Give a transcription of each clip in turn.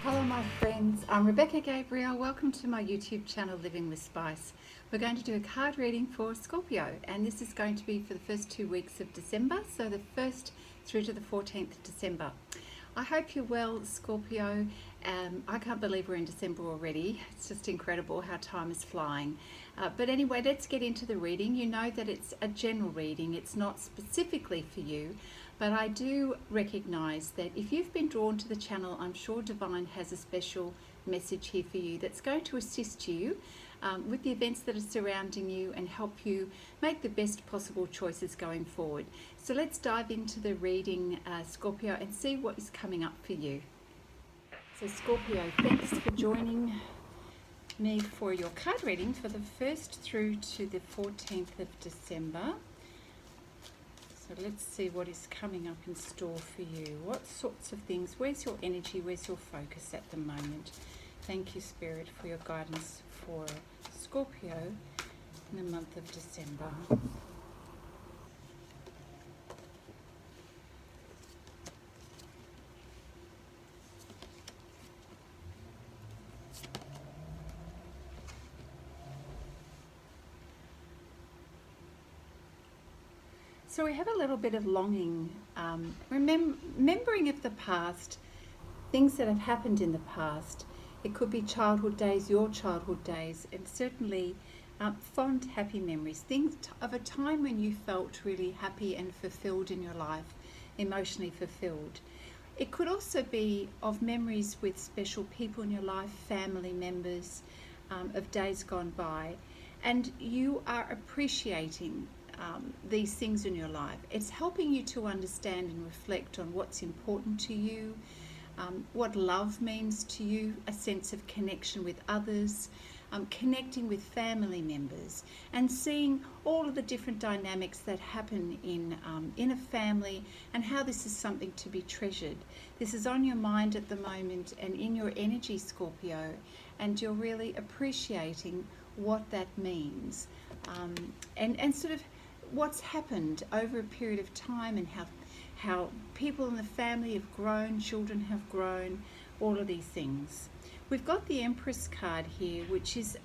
Hello my friends, I'm Rebecca Gabriel. Welcome to my YouTube channel Living with Spice. We're going to do a card reading for Scorpio, and this is going to be for the first 2 weeks of December, so the 1st through to the 14th of December. I hope you're well, Scorpio. I can't believe we're in December already. It's just incredible how time is flying. But anyway, let's get into the reading. You know that it's a general reading. It's not specifically for you, but I do recognize that if you've been drawn to the channel, I'm sure Divine has a special message here for you that's going to assist you with the events that are surrounding you and help you make the best possible choices going forward. So let's dive into the reading, Scorpio, and see what is coming up for you. So Scorpio, thanks for joining me for your card reading for the 1st through to the 14th of December. So let's see what is coming up in store for you. What sorts of things, where's your energy, where's your focus at the moment? Thank you, Spirit, for your guidance for Scorpio in the month of December. So we have a little bit of longing, remembering of the past, things that have happened in the past. It could be childhood days, your childhood days, and certainly fond, happy memories, things of a time when you felt really happy and fulfilled in your life, emotionally fulfilled. It could also be of memories with special people in your life, family members, of days gone by, and you are appreciating these things in your life. It's helping you to understand and reflect on what's important to you, what love means to you, a sense of connection with others, connecting with family members, and seeing all of the different dynamics that happen in a family, and how this is something to be treasured. This is on your mind at the moment and in your energy, Scorpio, and you're really appreciating what that means, and sort of what's happened over a period of time, and how people in the family have grown, children have grown, all of these things. We've got the Empress card here, which is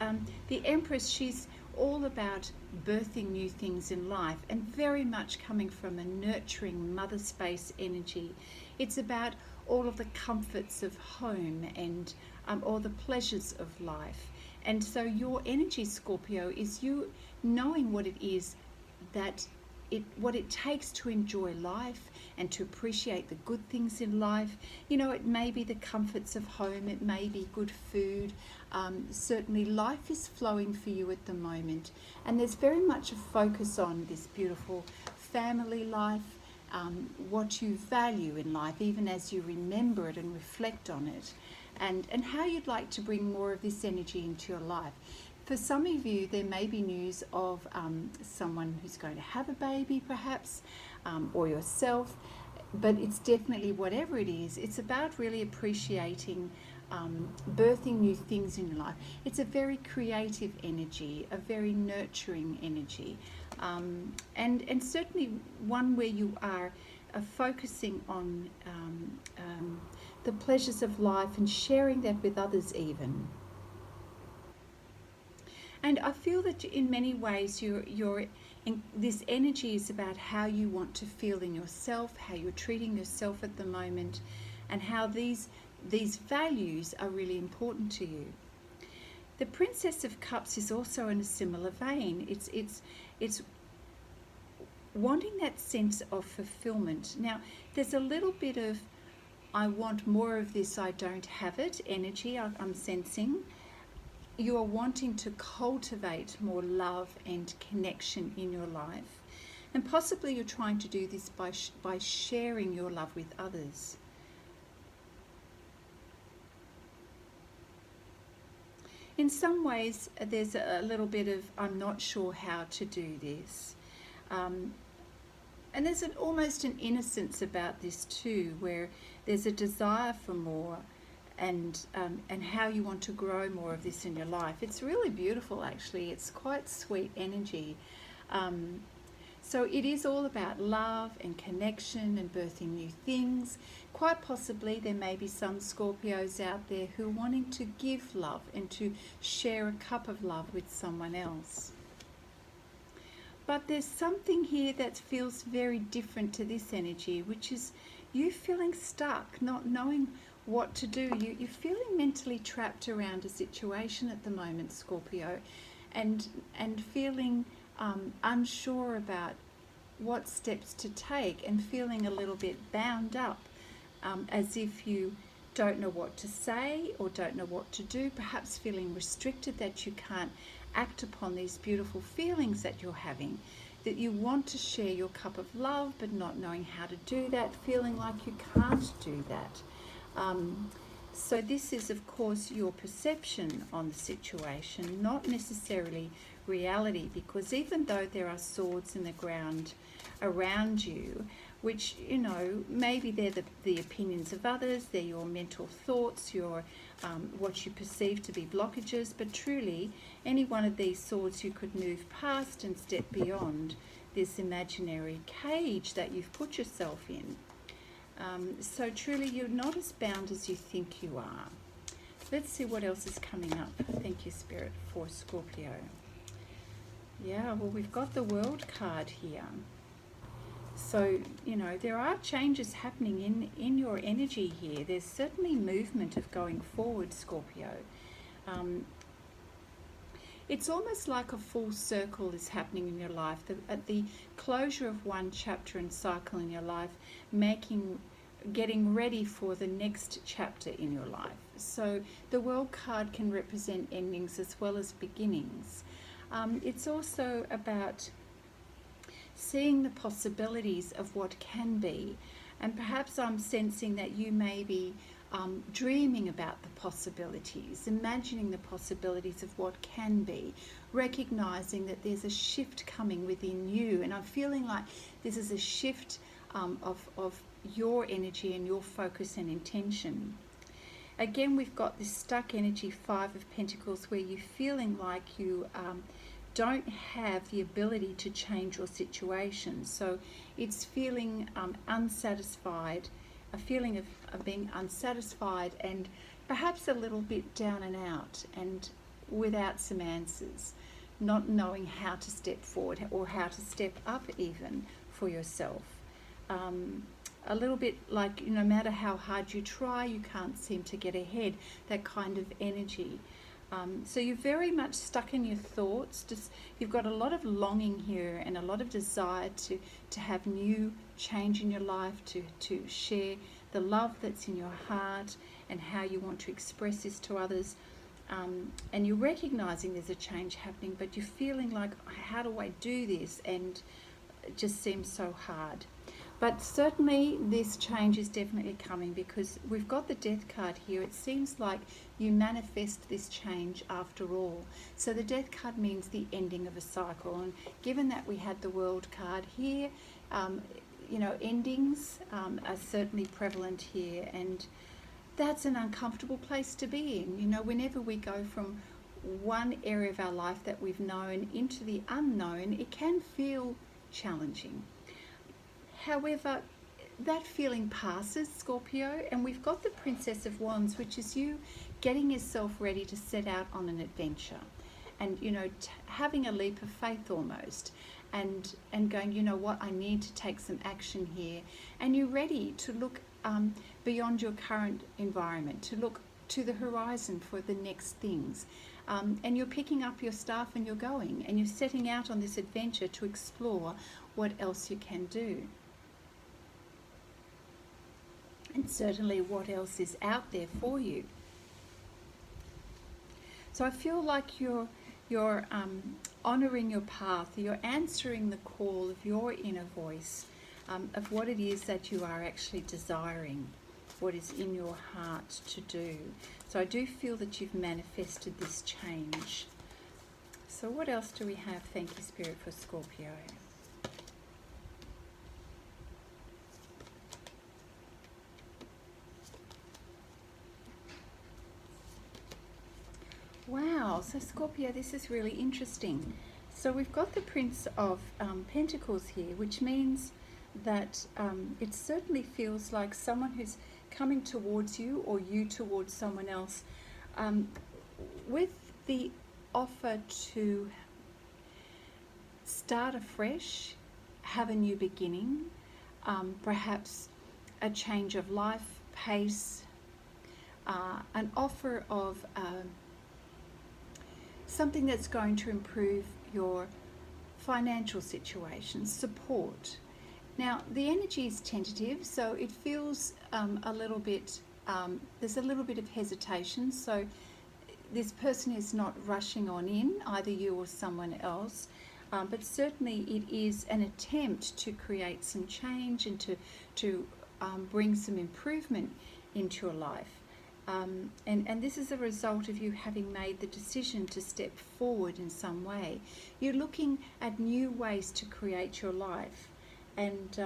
the Empress. She's all about birthing new things in life, and very much coming from a nurturing mother space energy. It's about all of the comforts of home and all the pleasures of life. And so your energy, Scorpio, is you knowing what it is what it takes to enjoy life and to appreciate the good things in life. You know, it may be the comforts of home, it may be good food. Certainly life is flowing for you at the moment, and there's very much a focus on this beautiful family life, what you value in life, even as you remember it and reflect on it, and how you'd like to bring more of this energy into your life. For some of you, there may be news of someone who's going to have a baby, perhaps, or yourself, but it's definitely, whatever it is, it's about really appreciating birthing new things in your life. It's a very creative energy, a very nurturing energy, and certainly one where you are focusing on the pleasures of life and sharing that with others even. And I feel that in many ways this energy is about how you want to feel in yourself, how you're treating yourself at the moment, and how these values are really important to you. The Princess of Cups is also in a similar vein. It's wanting that sense of fulfillment. Now, there's a little bit of I want more of this, I don't have it energy I'm sensing. You are wanting to cultivate more love and connection in your life, and possibly you're trying to do this by sharing your love with others. In some ways, there's a little bit of I'm not sure how to do this, and there's almost an innocence about this too, where there's a desire for more, and how you want to grow more of this in your life. It's really beautiful, actually. It's quite sweet energy. So it is all about love and connection and birthing new things. Quite possibly there may be some Scorpios out there who are wanting to give love and to share a cup of love with someone else. But there's something here that feels very different to this energy, which is you feeling stuck, not knowing what to do. You're feeling mentally trapped around a situation at the moment, Scorpio, and feeling unsure about what steps to take, and feeling a little bit bound up, as if you don't know what to say or don't know what to do, perhaps feeling restricted that you can't act upon these beautiful feelings that you're having, that you want to share your cup of love but not knowing how to do that, feeling like you can't do that. So this is, of course, your perception on the situation, not necessarily reality, because even though there are swords in the ground around you, which, you know, maybe they're the opinions of others, they're your mental thoughts, your what you perceive to be blockages, but truly any one of these swords you could move past and step beyond this imaginary cage that you've put yourself in. So truly you're not as bound as you think you are. Let's see what else is coming up. Thank you, Spirit, for Scorpio. Yeah, well, we've got the World card here. So, you know, there are changes happening in your energy here. There's certainly movement of going forward, Scorpio. It's almost like a full circle is happening in your life. At the closure of one chapter and cycle in your life, getting ready for the next chapter in your life. So the World card can represent endings as well as beginnings. It's also about seeing the possibilities of what can be, and perhaps I'm sensing that you may be dreaming about the possibilities, imagining the possibilities of what can be, recognizing that there's a shift coming within you, and I'm feeling like this is a shift of your energy and your focus and intention. Again, we've got this stuck energy, 5 of Pentacles, where you're feeling like you don't have the ability to change your situation. So it's feeling unsatisfied, a feeling of being unsatisfied and perhaps a little bit down and out and without some answers, not knowing how to step forward or how to step up even for yourself. A little bit like, no matter how hard you try, you can't seem to get ahead, that kind of energy. So you're very much stuck in your thoughts. You've got a lot of longing here and a lot of desire to have new change in your life, to share the love that's in your heart and how you want to express this to others. And you're recognizing there's a change happening, but you're feeling like, how do I do this? And it just seems so hard. But certainly this change is definitely coming, because we've got the Death card here. It seems like you manifest this change after all. So the Death card means the ending of a cycle. And given that we had the World card here, you know, endings are certainly prevalent here. And that's an uncomfortable place to be in. You know, whenever we go from one area of our life that we've known into the unknown, it can feel challenging. However, that feeling passes, Scorpio, and we've got the Princess of Wands, which is you getting yourself ready to set out on an adventure and, you know, having a leap of faith almost, and going, you know what, I need to take some action here. And you're ready to look beyond your current environment, to look to the horizon for the next things. And you're picking up your staff and you're going, and you're setting out on this adventure to explore what else you can do. And certainly what else is out there for you. So I feel like you're honouring your path, you're answering the call of your inner voice, of what it is that you are actually desiring, what is in your heart to do. So I do feel that you've manifested this change. So what else do we have? Thank you, Spirit, for Scorpio. Wow, so Scorpio, this is really interesting. So we've got the Prince of Pentacles here, which means that it certainly feels like someone who's coming towards you or you towards someone else, with the offer to start afresh, have a new beginning, perhaps a change of life, pace, an offer of something that's going to improve your financial situation, support. Now, the energy is tentative, so it feels a little bit, there's a little bit of hesitation. So this person is not rushing on in, either you or someone else, but certainly it is an attempt to create some change and to bring some improvement into your life. And this is a result of you having made the decision to step forward in some way. You're looking at new ways to create your life and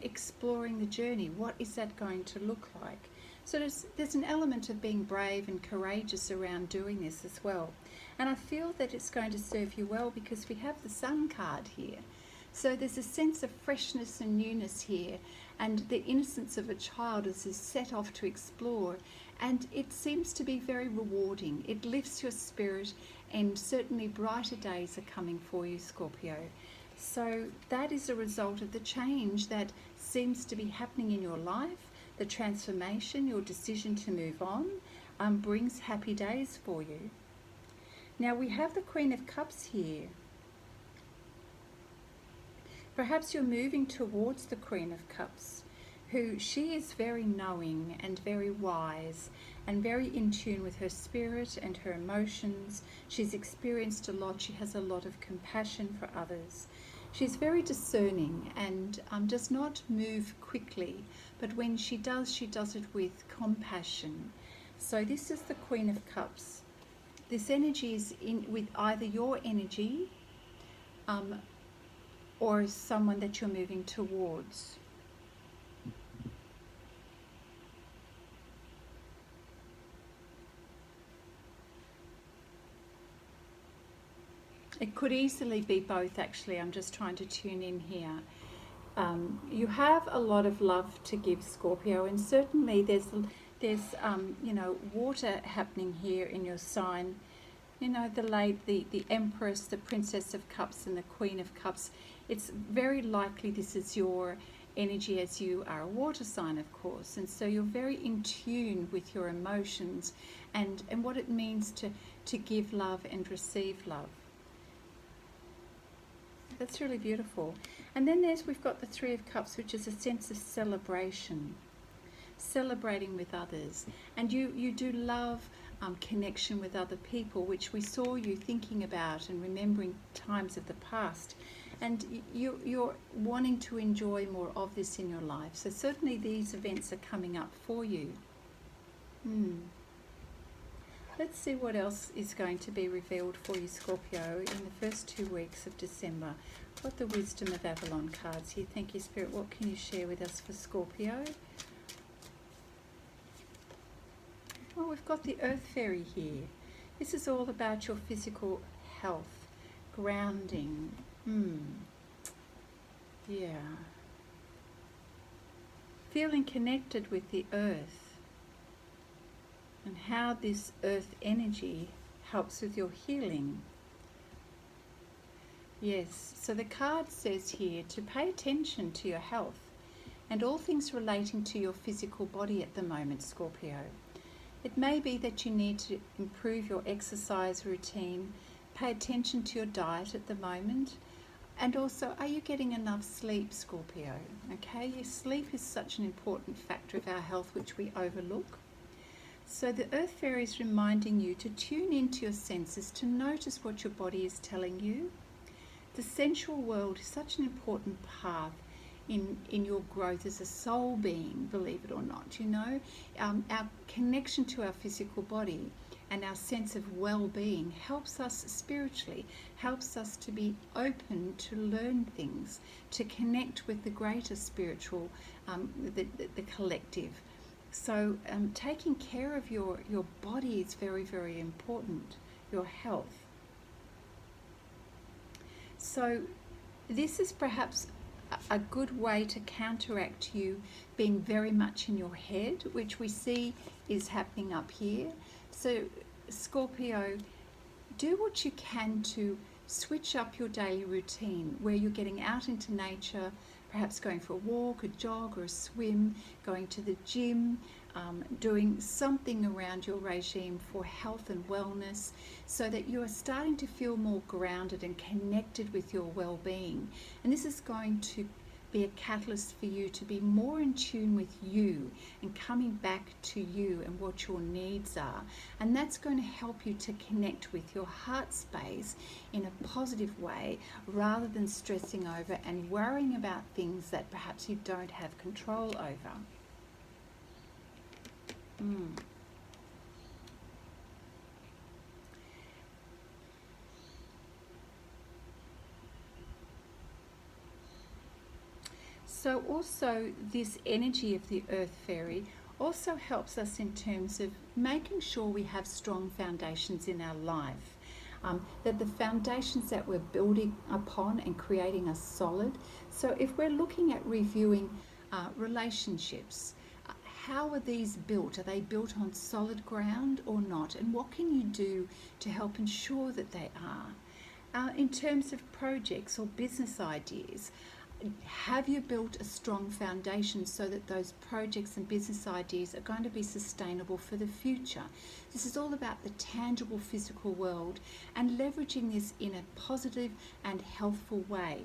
exploring the journey. What is that going to look like? So there's an element of being brave and courageous around doing this as well. And I feel that it's going to serve you well because we have the Sun card here. So there's a sense of freshness and newness here, and the innocence of a child as is set off to explore. And it seems to be very rewarding. It lifts your spirit, and certainly brighter days are coming for you, Scorpio. So that is a result of the change that seems to be happening in your life. The transformation, your decision to move on, brings happy days for you. Now we have the Queen of Cups here. Perhaps you're moving towards the Queen of Cups, who she is very knowing and very wise and very in tune with her spirit and her emotions. She's experienced a lot. She has a lot of compassion for others. She's very discerning and does not move quickly, but when she does it with compassion. So this is the Queen of Cups. This energy is in with either your energy or someone that you're moving towards. It could easily be both, actually. I'm just trying to tune in here. You have a lot of love to give, Scorpio, and certainly there's water happening here in your sign. The Empress, the Princess of Cups, and the Queen of Cups. It's very likely this is your energy, as you are a water sign, of course, and so you're very in tune with your emotions and what it means to give love and receive love. That's really beautiful. And then we've got the Three of Cups, which is a sense of celebration, celebrating with others. And you do love connection with other people, which we saw you thinking about and remembering times of the past. And you're wanting to enjoy more of this in your life. So certainly these events are coming up for you. Let's see what else is going to be revealed for you, Scorpio, in the first 2 weeks of December. Got the Wisdom of Avalon cards here. Thank you, Spirit. What can you share with us for Scorpio? Oh, we've got the Earth Fairy here. This is all about your physical health, grounding. Yeah. Feeling connected with the Earth, and how this earth energy helps with your healing. Yes, so the card says here to pay attention to your health and all things relating to your physical body at the moment, Scorpio. It may be that you need to improve your exercise routine, pay attention to your diet at the moment, and also, are you getting enough sleep, Scorpio? Okay, your sleep is such an important factor of our health which we overlook. So the Earth Fairy is reminding you to tune into your senses, to notice what your body is telling you. The sensual world is such an important path in your growth as a soul being, believe it or not. Our connection to our physical body and our sense of well-being helps us spiritually, helps us to be open to learn things, to connect with the greater spiritual, the collective. So taking care of your body is very, very important, your health. So this is perhaps a good way to counteract you being very much in your head, which we see is happening up here. So Scorpio, do what you can to switch up your daily routine where you're getting out into nature, perhaps going for a walk, a jog or a swim, going to the gym, doing something around your regime for health and wellness, so that you are starting to feel more grounded and connected with your well-being. And this is going to be a catalyst for you to be more in tune with you and coming back to you and what your needs are. And that's going to help you to connect with your heart space in a positive way, rather than stressing over and worrying about things that perhaps you don't have control over. So also this energy of the Earth Fairy also helps us in terms of making sure we have strong foundations in our life. That the foundations that we're building upon and creating are solid. So if we're looking at reviewing relationships, how are these built? Are they built on solid ground or not? And what can you do to help ensure that they are? In terms of projects or business ideas, have you built a strong foundation so that those projects and business ideas are going to be sustainable for the future? This is all about the tangible physical world and leveraging this in a positive and healthful way.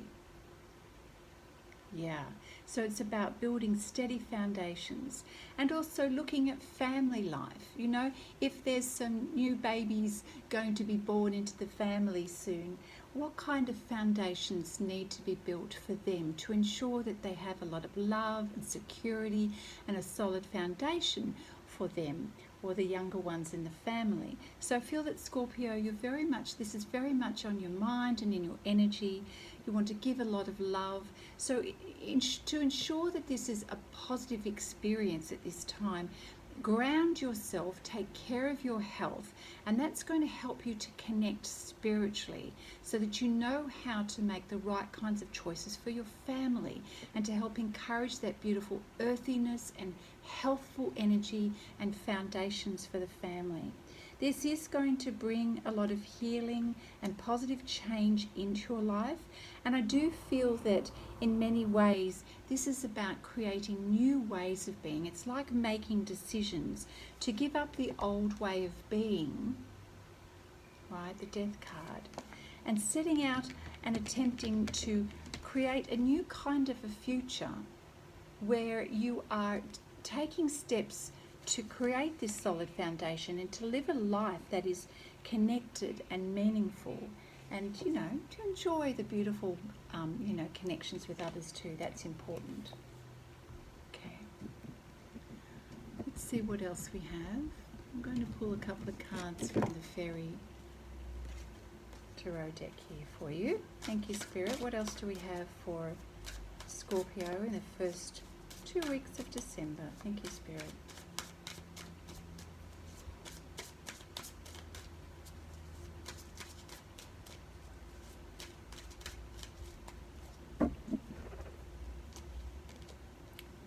Yeah, so it's about building steady foundations and also looking at family life. You know, if there's some new babies going to be born into the family soon, what kind of foundations need to be built for them to ensure that they have a lot of love and security and a solid foundation for them or the younger ones in the family? So I feel that Scorpio, this is very much on your mind and in your energy. You want to give a lot of love. So to ensure that this is a positive experience at this time, ground yourself, take care of your health, and that's going to help you to connect spiritually so that you know how to make the right kinds of choices for your family and to help encourage that beautiful earthiness and healthful energy and foundations for the family. This is going to bring a lot of healing and positive change into your life. And I do feel that in many ways, this is about creating new ways of being. It's like making decisions to give up the old way of being, right, the Death card, and setting out and attempting to create a new kind of a future where you are taking steps to create this solid foundation and to live a life that is connected and meaningful, and to enjoy the beautiful connections with others too. That's important. Okay, let's see what else we have. I'm going to pull a couple of cards from the Fairy Tarot deck here for you. Thank you, Spirit. What else do we have for Scorpio in the first 2 weeks of December? Thank you, Spirit.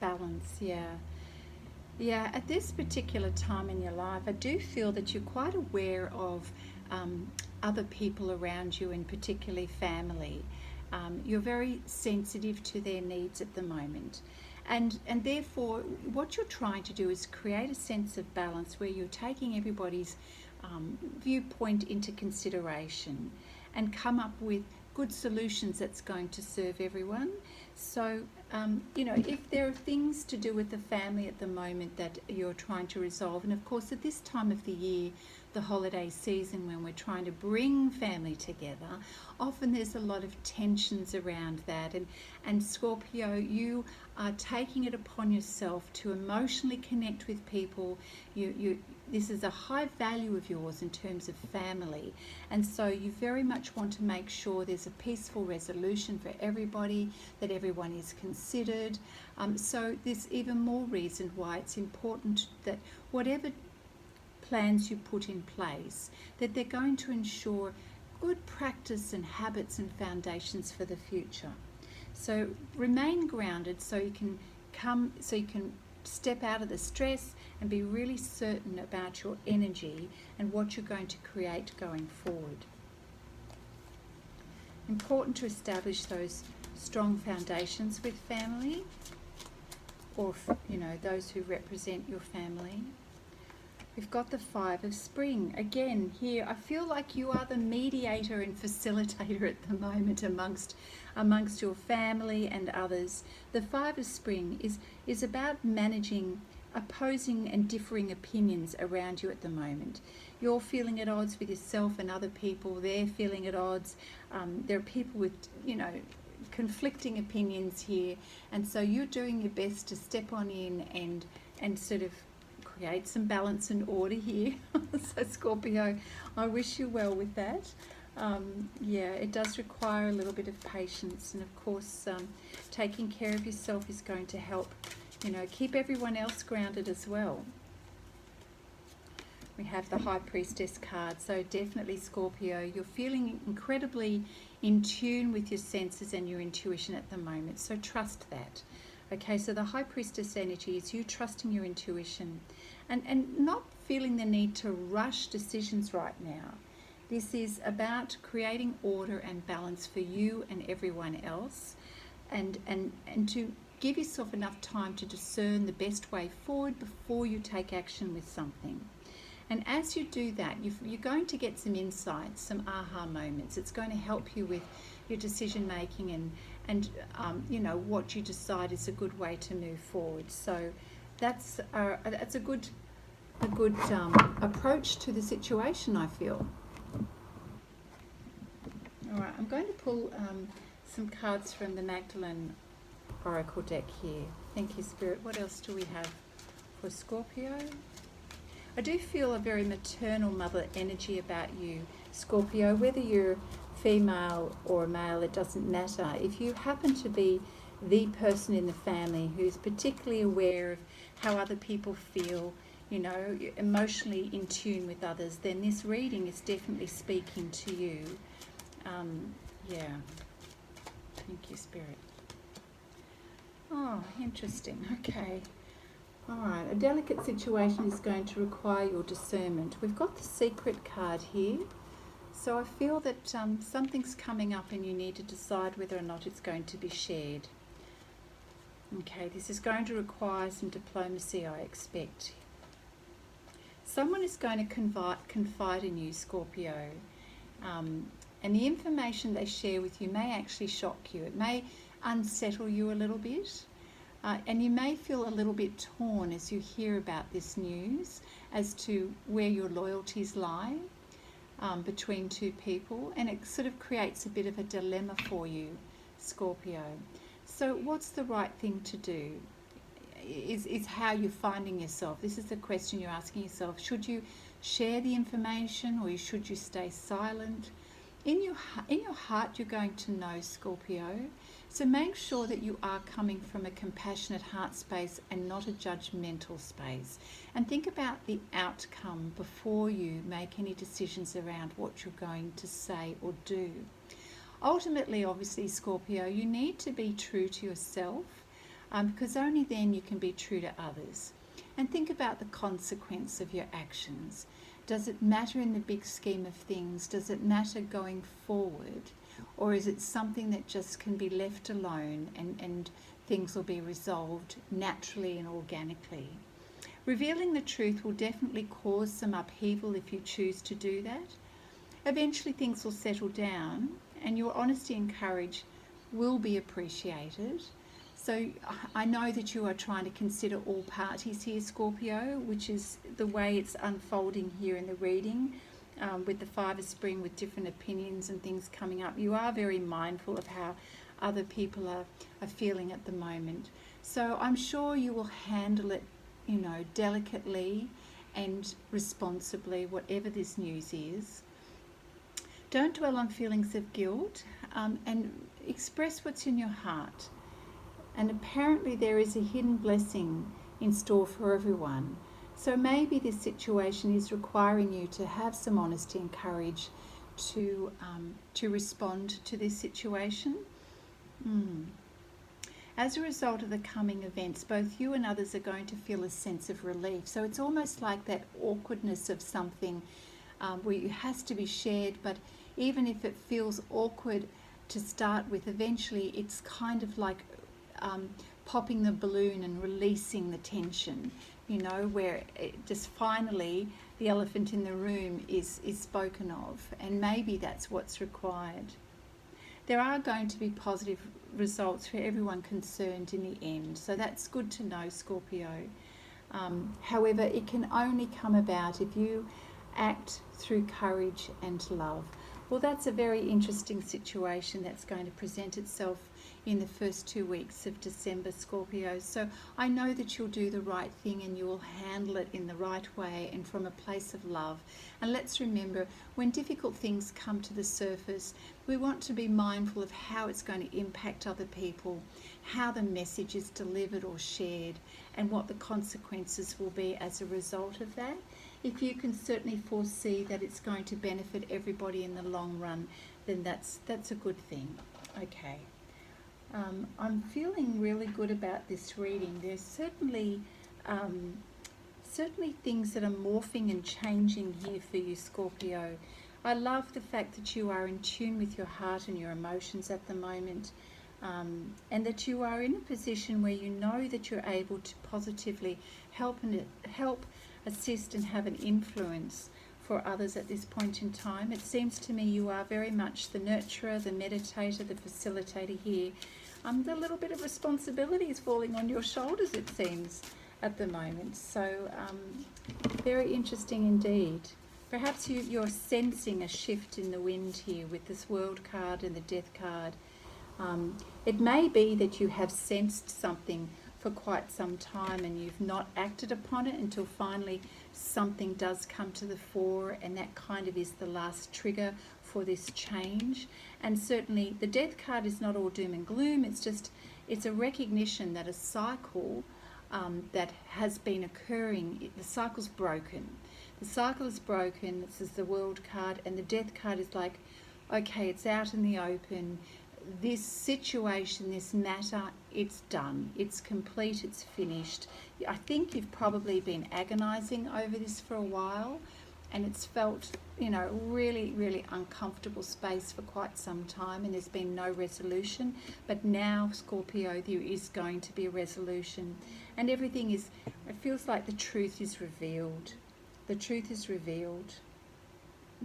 Balance, yeah, at this particular time in your life, I do feel that you're quite aware of other people around you, and particularly family. You're very sensitive to their needs at the moment, and therefore what you're trying to do is create a sense of balance where you're taking everybody's viewpoint into consideration and come up with good solutions that's going to serve everyone. So if there are things to do with the family at the moment that you're trying to resolve, and of course at this time of the year, the holiday season, when we're trying to bring family together, often there's a lot of tensions around that, and Scorpio, you are taking it upon yourself to emotionally connect with people. This is a high value of yours in terms of family, and so you very much want to make sure there's a peaceful resolution for everybody, that everyone is considered. So there's even more reason why it's important that whatever plans you put in place, that they're going to ensure good practice and habits and foundations for the future. So remain grounded so you can step out of the stress and be really certain about your energy and what you're going to create going forward. Important to establish those strong foundations with family, or those who represent your family. We've got the Five of Spring. Again, here I feel like you are the mediator and facilitator at the moment amongst your family and others. The Five of Spring is about managing opposing and differing opinions around you at the moment. You're feeling at odds with yourself and other people. They're feeling at odds. There are people with, conflicting opinions here. And so you're doing your best to step on in and sort of create some balance and order here. So Scorpio, I wish you well with that. It does require a little bit of patience, and of course taking care of yourself is going to help keep everyone else grounded as well. We have the High Priestess card, so definitely Scorpio, you're feeling incredibly in tune with your senses and your intuition at the moment, so trust that. Okay, so the High Priestess energy is you trusting your intuition and not feeling the need to rush decisions right now. This is about creating order and balance for you and everyone else, and to give yourself enough time to discern the best way forward before you take action with something. And as you do that, you're going to get some insights, some aha moments. It's going to help you with your decision making and what you decide is a good way to move forward. So that's a good approach to the situation, I feel. All right, I'm going to pull some cards from the Magdalene Oracle deck here. Thank you, Spirit. What else do we have for Scorpio? I do feel a very maternal mother energy about you, Scorpio. Whether you're female or male, it doesn't matter. If you happen to be the person in the family who's particularly aware of how other people feel, emotionally in tune with others, then this reading is definitely speaking to you. Thank you, Spirit. Oh, interesting. Okay. All right. A delicate situation is going to require your discernment. We've got the Secret card here. So I feel that something's coming up and you need to decide whether or not it's going to be shared. Okay, this is going to require some diplomacy, I expect. Someone is going to confide in you, Scorpio. And the information they share with you may actually shock you. It may unsettle you a little bit. And you may feel a little bit torn as you hear about this news as to where your loyalties lie between two people. And it sort of creates a bit of a dilemma for you, Scorpio. So what's the right thing to do? Is how you're finding yourself. This is the question you're asking yourself. Should you share the information or should you stay silent? In your heart, you're going to know, Scorpio. So make sure that you are coming from a compassionate heart space and not a judgmental space. And think about the outcome before you make any decisions around what you're going to say or do. Ultimately, obviously, Scorpio, you need to be true to yourself because only then you can be true to others. And think about the consequence of your actions. Does it matter in the big scheme of things? Does it matter going forward? Or is it something that just can be left alone and things will be resolved naturally and organically? Revealing the truth will definitely cause some upheaval if you choose to do that. Eventually things will settle down and your honesty and courage will be appreciated. So I know that you are trying to consider all parties here, Scorpio, which is the way it's unfolding here in the reading, with the Five of Spring, with different opinions and things coming up. You are very mindful of how other people are feeling at the moment. So I'm sure you will handle it, delicately and responsibly, whatever this news is. Don't dwell on feelings of guilt and express what's in your heart. And apparently there is a hidden blessing in store for everyone. So maybe this situation is requiring you to have some honesty and courage to respond to this situation. As a result of the coming events, both you and others are going to feel a sense of relief. So it's almost like that awkwardness of something where it has to be shared, but even if it feels awkward to start with, eventually it's kind of like popping the balloon and releasing the tension, you know, where it just finally the elephant in the room is spoken of, and maybe that's what's required. There are going to be positive results for everyone concerned in the end, so that's good to know, Scorpio. However, it can only come about if you act through courage and love. Well, that's a very interesting situation that's going to present itself in the first 2 weeks of December, Scorpio. So I know that you'll do the right thing and you will handle it in the right way and from a place of love. And let's remember, when difficult things come to the surface, we want to be mindful of how it's going to impact other people, how the message is delivered or shared, and what the consequences will be as a result of that. If you can certainly foresee that it's going to benefit everybody in the long run, then that's a good thing. Okay. I'm feeling really good about this reading. There's certainly things that are morphing and changing here for you, Scorpio. I love the fact that you are in tune with your heart and your emotions at the moment, and that you are in a position where you know that you're able to positively help, assist and have an influence for others at this point in time. It seems to me you are very much the nurturer, the meditator, the facilitator here. The little bit of responsibility is falling on your shoulders, it seems, at the moment. So very interesting indeed. Perhaps you're sensing a shift in the wind here with this World card and the Death card. It may be that you have sensed something for quite some time and you've not acted upon it until finally something does come to the fore, and that kind of is the last trigger for this change. And certainly the Death card is not all doom and gloom. It's a recognition that a cycle that has been occurring, the cycle's broken. The cycle is broken. This is the World card, and the Death card is like, okay, it's out in the open. This situation, this matter, it's done. It's complete, it's finished. I think you've probably been agonizing over this for a while, and it's felt, you know, really, really uncomfortable space for quite some time, and there's been no resolution. But now, Scorpio, there is going to be a resolution, and everything is, it feels like the truth is revealed. The truth is revealed.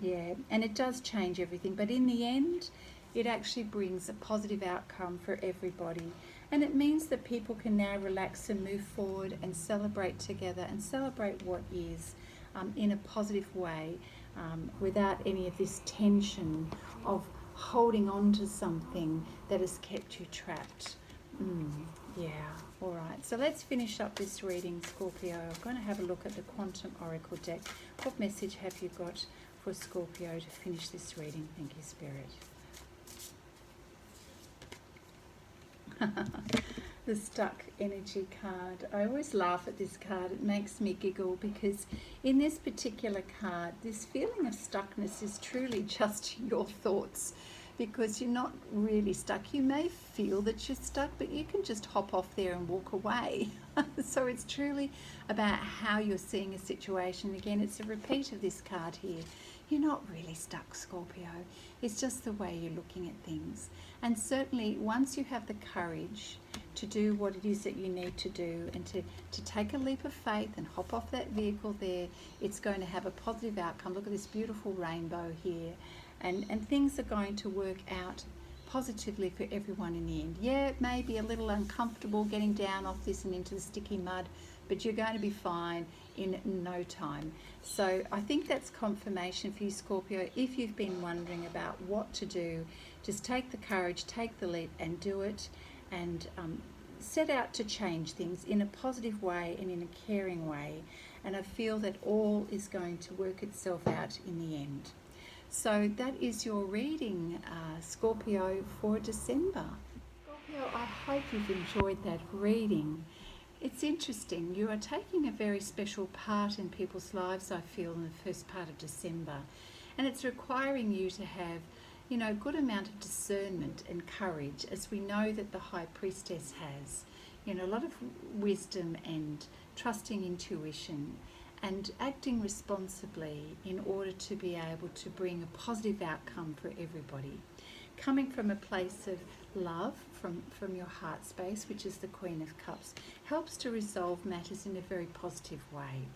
Yeah, and it does change everything, but in the end, it actually brings a positive outcome for everybody. And it means that people can now relax and move forward and celebrate together and celebrate what is in a positive way, without any of this tension of holding on to something that has kept you trapped. Yeah, all right. So let's finish up this reading, Scorpio. I'm going to have a look at the Quantum Oracle deck. What message have you got for Scorpio to finish this reading? Thank you, Spirit. The Stuck Energy card. I always laugh at this card. It makes me giggle because in this particular card, this feeling of stuckness is truly just your thoughts, because you're not really stuck. You may feel that you're stuck, but you can just hop off there and walk away. So it's truly about how you're seeing a situation. Again, it's a repeat of this card here. You're not really stuck, Scorpio. It's just the way you're looking at things. And certainly once you have the courage to do what it is that you need to do, and to take a leap of faith and hop off that vehicle there, it's going to have a positive outcome. Look at this beautiful rainbow here. And things are going to work out positively for everyone in the end. Yeah, it may be a little uncomfortable getting down off this and into the sticky mud, but you're going to be fine in no time. So I think that's confirmation for you, Scorpio. If you've been wondering about what to do, just take the courage, take the leap and do it, and set out to change things in a positive way and in a caring way. And I feel that all is going to work itself out in the end. So that is your reading, Scorpio, for December. Scorpio, I hope you've enjoyed that reading. It's interesting. You are taking a very special part in people's lives, I feel, in the first part of December. And it's requiring you to have, you know, a good amount of discernment and courage, as we know that the High Priestess has. You know, a lot of wisdom and trusting intuition and acting responsibly in order to be able to bring a positive outcome for everybody. Coming from a place of love, from your heart space, which is the Queen of Cups, helps to resolve matters in a very positive way.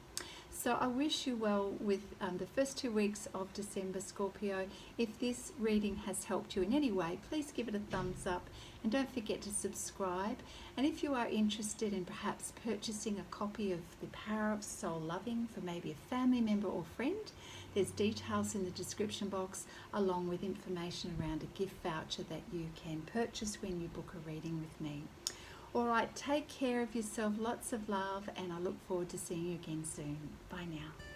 So I wish you well with the first 2 weeks of December, Scorpio. If this reading has helped you in any way, please give it a thumbs up and don't forget to subscribe. And if you are interested in perhaps purchasing a copy of The Power of Soul Loving for maybe a family member or friend, there's details in the description box along with information around a gift voucher that you can purchase when you book a reading with me. All right, take care of yourself, lots of love, and I look forward to seeing you again soon. Bye now.